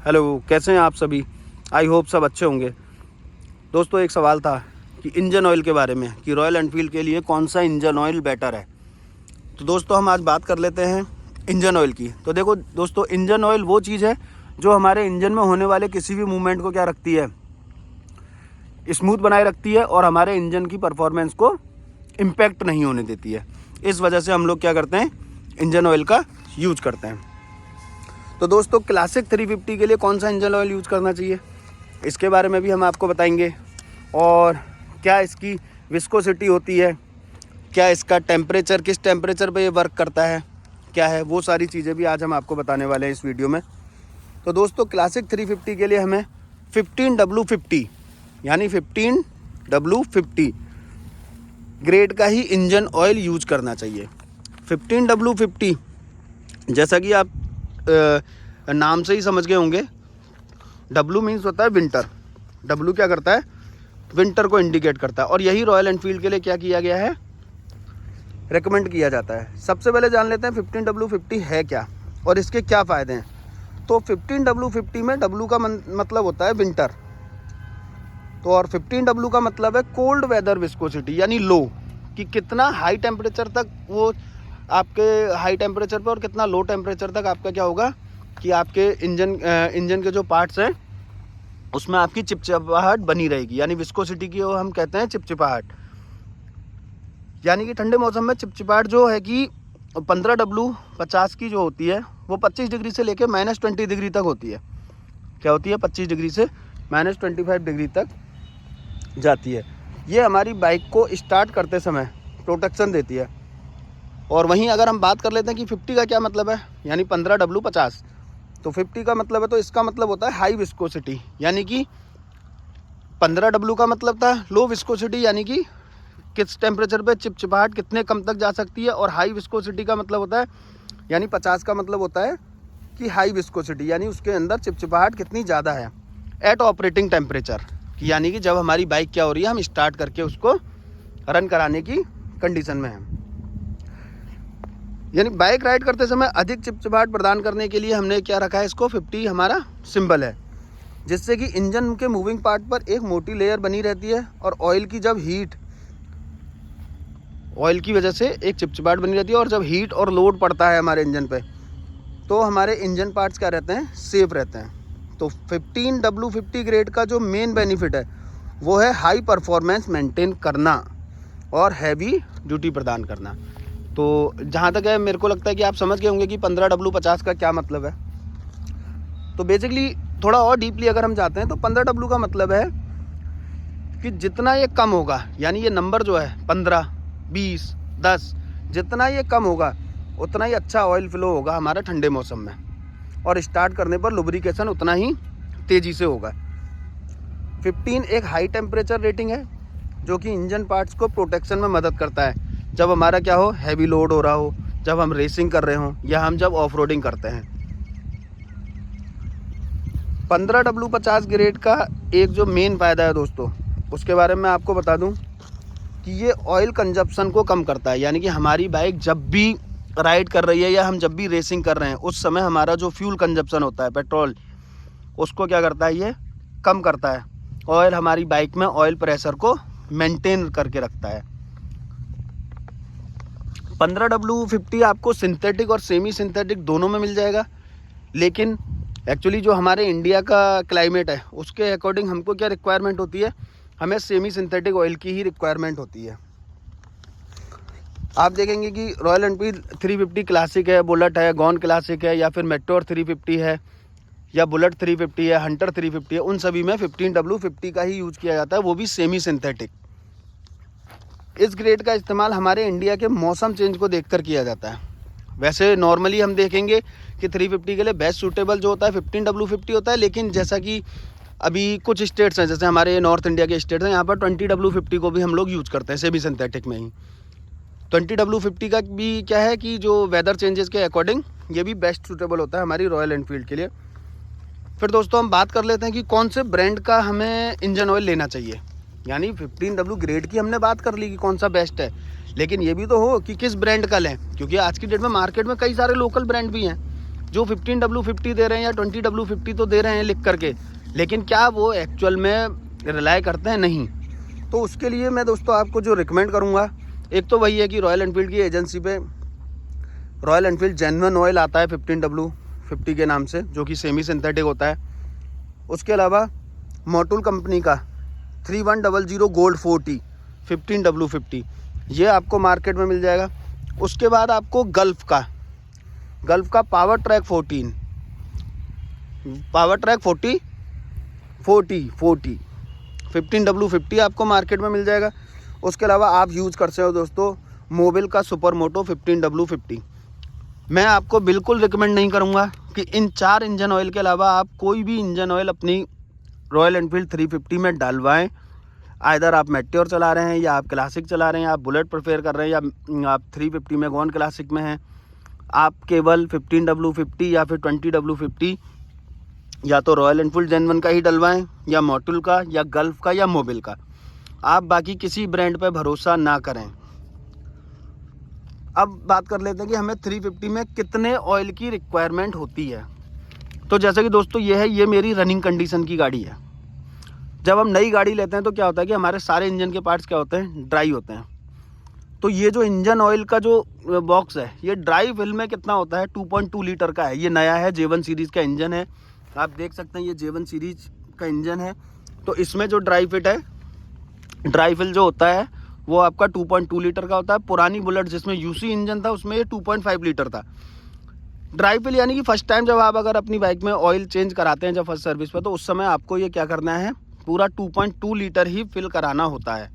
Hello, कैसे हैं आप सभी। आई होप सब अच्छे होंगे। दोस्तों, एक सवाल था कि इंजन ऑयल के बारे में कि रॉयल एनफील्ड के लिए कौन सा इंजन ऑयल बेटर है। तो दोस्तों, हम आज बात कर लेते हैं इंजन ऑयल की। तो देखो दोस्तों, इंजन ऑयल वो चीज़ है जो हमारे इंजन में होने वाले किसी भी मूवमेंट को क्या रखती है, स्मूथ बनाए रखती है और हमारे इंजन की परफॉर्मेंस को इम्पैक्ट नहीं होने देती है। इस वजह से हम लोग क्या करते हैं, इंजन ऑयल का यूज करते हैं। तो दोस्तों, क्लासिक 350 के लिए कौन सा इंजन ऑयल यूज़ करना चाहिए, इसके बारे में भी हम आपको बताएंगे। और क्या इसकी विस्कोसिटी होती है, क्या इसका टेम्परेचर, किस टेम्परेचर पे ये वर्क करता है, क्या है, वो सारी चीज़ें भी आज हम आपको बताने वाले हैं इस वीडियो में। तो दोस्तों, क्लासिक 350 के लिए हमें 15W50 यानी 15W50 ग्रेड का ही इंजन ऑयल यूज करना चाहिए। 15W50 जैसा कि आप नाम से ही समझ गए होंगे, W मीन्स होता है विंटर। W क्या करता है, विंटर को इंडिकेट करता है। और यही रॉयल एनफील्ड के लिए क्या किया गया है, रेकमेंड किया जाता है। सबसे पहले जान लेते हैं 15W50 है क्या और इसके क्या फ़ायदे हैं। तो 15W50 में W का मतलब होता है विंटर, तो और 15W का मतलब है कोल्ड वेदर विस्कोसिटी यानी लो, कि कितना हाई टेम्परेचर तक वो आपके हाई टेम्परेचर पर और कितना लो टेम्परेचर तक आपका क्या होगा कि आपके इंजन के जो पार्ट्स हैं उसमें आपकी चिपचिपाहट बनी रहेगी। यानी विस्कोसिटी की वो हम कहते हैं चिपचिपाहट। यानी कि ठंडे मौसम में चिपचिपाहट जो है कि 15W50 की जो होती है वो 25 डिग्री से लेकर -20 डिग्री तक होती है। क्या होती है, 25 डिग्री से -25 डिग्री तक जाती है। ये हमारी बाइक को स्टार्ट करते समय प्रोटेक्शन देती है। और वहीं अगर हम बात कर लेते हैं कि 50 का क्या मतलब है, यानी 15W50, तो 50 का मतलब है, तो इसका मतलब होता है हाई विस्कोसिटी। यानी कि 15W का मतलब था लो विस्कोसिटी, यानी कि किस टेम्परेचर पे चिपचिपाहट कितने कम तक जा सकती है। और हाई विस्कोसिटी का मतलब होता है, यानी 50 का मतलब होता है कि हाई विस्कोसिटी, यानी उसके अंदर चिपचिपाहट कितनी ज़्यादा है एट ऑपरेटिंग टेम्परेचर, यानी कि जब हमारी बाइक क्या हो रही है, हम स्टार्ट करके उसको रन कराने की कंडीशन में हैं। यानी बाइक राइड करते समय अधिक चिपचिपाहट प्रदान करने के लिए हमने क्या रखा है, इसको 50 हमारा सिंबल है, जिससे कि इंजन के मूविंग पार्ट पर एक मोटी लेयर बनी रहती है और ऑयल की जब हीट, ऑयल की वजह से एक चिपचिपाहट बनी रहती है। और जब हीट और लोड पड़ता है हमारे इंजन पे, तो हमारे इंजन पार्ट्स क्या रहते हैं, सेफ रहते हैं। तो 15W50 ग्रेड का जो मेन बेनिफिट है वो है हाई परफॉर्मेंस मेंटेन करना और हैवी ड्यूटी प्रदान करना। तो जहाँ तक है, मेरे को लगता है कि आप समझ गए होंगे कि 15W50 का क्या मतलब है। तो बेसिकली थोड़ा और डीपली अगर हम जाते हैं तो 15W का मतलब है कि जितना ये कम होगा, यानी ये नंबर जो है 15, 20, 10, जितना ये कम होगा उतना ही अच्छा ऑयल फ्लो होगा हमारा ठंडे मौसम में, और स्टार्ट करने पर लुब्रिकेशन उतना ही तेज़ी से होगा। 15 एक हाई टेम्परेचर रेटिंग है जो कि इंजन पार्ट्स को प्रोटेक्शन में मदद करता है जब हमारा क्या हो, हैवी लोड हो रहा हो, जब हम रेसिंग कर रहे हो या हम जब ऑफ रोडिंग करते हैं। 15W50 ग्रेड का एक जो मेन फ़ायदा है दोस्तों, उसके बारे में आपको बता दूं कि ये ऑयल कंजप्शन को कम करता है। यानी कि हमारी बाइक जब भी राइड कर रही है या हम जब भी रेसिंग कर रहे हैं, उस समय हमारा जो फ्यूल कंजप्शन होता है, पेट्रोल, उसको क्या करता है, ये कम करता है। ऑयल हमारी बाइक में ऑयल प्रेशर को मेंटेन करके रखता है। 15W50 आपको सिंथेटिक और सेमी सिंथेटिक दोनों में मिल जाएगा, लेकिन एक्चुअली जो हमारे इंडिया का क्लाइमेट है उसके अकॉर्डिंग हमको क्या रिक्वायरमेंट होती है, हमें सेमी सिंथेटिक ऑयल की ही रिक्वायरमेंट होती है। आप देखेंगे कि रॉयल एनफील्ड 350 क्लासिक है, बुलेट है, गॉन क्लासिक है, या फिर मेट्योर 350 है, या बुलेट 350 है, हंटर 350 है, उन सभी में 15W50 का ही यूज़ किया जाता है, वो भी सेमी सिंथेटिक। इस ग्रेड का इस्तेमाल हमारे इंडिया के मौसम चेंज को देखकर किया जाता है। वैसे नॉर्मली हम देखेंगे कि 350 के लिए बेस्ट सूटेबल जो होता है 15W50 होता है, लेकिन जैसा कि अभी कुछ स्टेट्स हैं, जैसे हमारे नॉर्थ इंडिया के स्टेट्स हैं, यहाँ पर 20W50 को भी हम लोग यूज़ करते हैं सेमी सिंथेटिक में ही। 20W50 का भी क्या है कि जो वेदर चेंजेस के अकॉर्डिंग ये भी बेस्ट सूटेबल होता है हमारी रॉयल एनफील्ड के लिए। फिर दोस्तों हम बात कर लेते हैं कि कौन से ब्रांड का हमें इंजन ऑयल लेना चाहिए। यानी 15W ग्रेड की हमने बात कर ली कि कौन सा बेस्ट है, लेकिन ये भी तो हो कि किस ब्रांड का लें, क्योंकि आज की डेट में मार्केट में कई सारे लोकल ब्रांड भी हैं। जो 15W50 दे रहे हैं या 20W50 तो दे रहे हैं लिख करके, लेकिन क्या वो एक्चुअल में रिलाई करते हैं? नहीं। तो उसके लिए मैं दोस्तों आपको जो रिकमेंड करूँगा, एक तो वही है कि रॉयल एनफील्ड की एजेंसी पे रॉयल एनफील्ड जेन्युइन ऑयल आता है 15W50 के नाम से, जो कि सेमी सिंथेटिक होता है। उसके अलावा मोटुल कंपनी का 3100 गोल्ड 40 15W50 ये आपको मार्केट में मिल जाएगा। उसके बाद आपको गल्फ का पावर ट्रैक 40 15W50 आपको मार्केट में मिल जाएगा। उसके अलावा आप यूज़ कर सकते हो दोस्तों मोबिल का सुपर मोटो 15W50। मैं आपको बिल्कुल रिकमेंड नहीं करूँगा कि इन 4 इंजन ऑयल के अलावा आप कोई भी इंजन ऑयल अपनी रॉयल एनफील्ड 350 में डालवाएं। आइदर आप मेट्योर चला रहे हैं या आप क्लासिक चला रहे हैं, आप बुलेट प्रेफर कर रहे हैं या आप 350 में गॉन क्लासिक में हैं, आप केवल 15W50 या फिर 20W50 या तो रॉयल एनफील्ड जेन्युइन का ही डलवाएं, या मोटुल का, या गल्फ का, या मोबिल का। आप बाकी किसी ब्रांड पे भरोसा ना करें। अब बात कर लेते हैं कि हमें 350 में कितने ऑयल की रिक्वायरमेंट होती है। तो जैसे कि दोस्तों ये मेरी रनिंग कंडीशन की गाड़ी है। जब हम नई गाड़ी लेते हैं तो क्या होता है कि हमारे सारे इंजन के पार्ट्स क्या होते हैं? ड्राई होते हैं। तो ये जो इंजन ऑयल का जो बॉक्स है, ये ड्राई फिल में कितना होता है? 2.2 लीटर का है। ये नया है, J1 सीरीज़ का इंजन है। आप देख सकते हैं ये J1 सीरीज का इंजन है। तो इसमें जो ड्राई फिल जो होता है वो आपका 2.2 लीटर का होता है। पुरानी बुलेट जिसमें UC इंजन था उसमें ये 2.5 लीटर था ड्राई फिल। यानी कि फर्स्ट टाइम जब आप अगर अपनी बाइक में ऑयल चेंज कराते हैं जब फर्स्ट सर्विस पर, तो उस समय आपको ये क्या करना है? पूरा 2.2 लीटर ही फिल कराना होता है।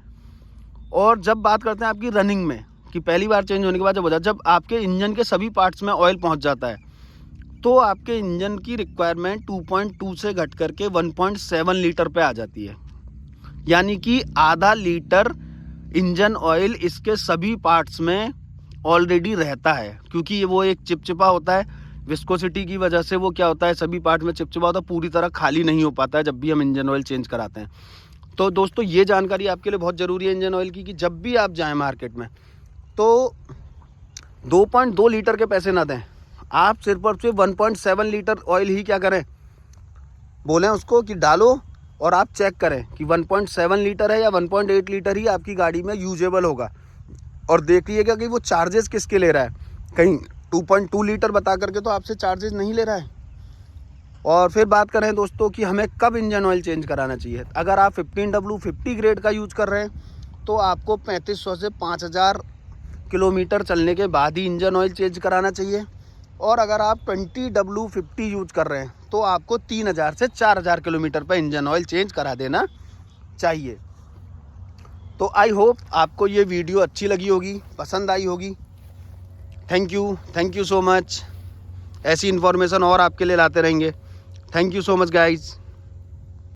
और जब बात करते हैं आपकी रनिंग में कि पहली बार चेंज होने के बाद जब आपके इंजन के सभी पार्ट्स में ऑयल पहुंच जाता है, तो आपके इंजन की रिक्वायरमेंट 2.2 से घट करके 1.7 लीटर पे आ जाती है। यानी कि आधा लीटर इंजन ऑयल इसके सभी पार्ट्स में ऑलरेडी रहता है, क्योंकि वो एक चिपचिपा होता है। विस्कोसिटी की वजह से वो क्या होता है, सभी पार्ट में चिपचिपा होता है, पूरी तरह खाली नहीं हो पाता है जब भी हम इंजन ऑयल चेंज कराते हैं। तो दोस्तों ये जानकारी आपके लिए बहुत ज़रूरी है इंजन ऑयल की, कि जब भी आप जाएं मार्केट में तो 2.2 लीटर के पैसे ना दें। आप सिर्फ और सिर्फ 1.7 लीटर ऑयल ही क्या करें, बोलें उसको कि डालो, और आप चेक करें कि 1.7 लीटर है या 1.8 लीटर ही आपकी गाड़ी में यूजेबल होगा। और देखिएगा कि वो चार्जेस किसके ले रहा है। कहीं 2.2 लीटर बता करके तो आपसे चार्जेस नहीं ले रहा है। और फिर बात करें दोस्तों कि हमें कब इंजन ऑयल चेंज कराना चाहिए। अगर आप 15W50 ग्रेड का यूज़ कर रहे हैं तो आपको 3500 से 5000 किलोमीटर चलने के बाद ही इंजन ऑयल चेंज कराना चाहिए। और अगर आप 20W50 यूज़ कर रहे हैं तो आपको 3000 से 4000 किलोमीटर पर इंजन ऑयल चेंज करा देना चाहिए। तो आई होप आपको ये वीडियो अच्छी लगी होगी, पसंद आई होगी। Thank you so much. ऐसी इन्फॉर्मेशन और आपके लिए लाते रहेंगे। Thank you so much guys.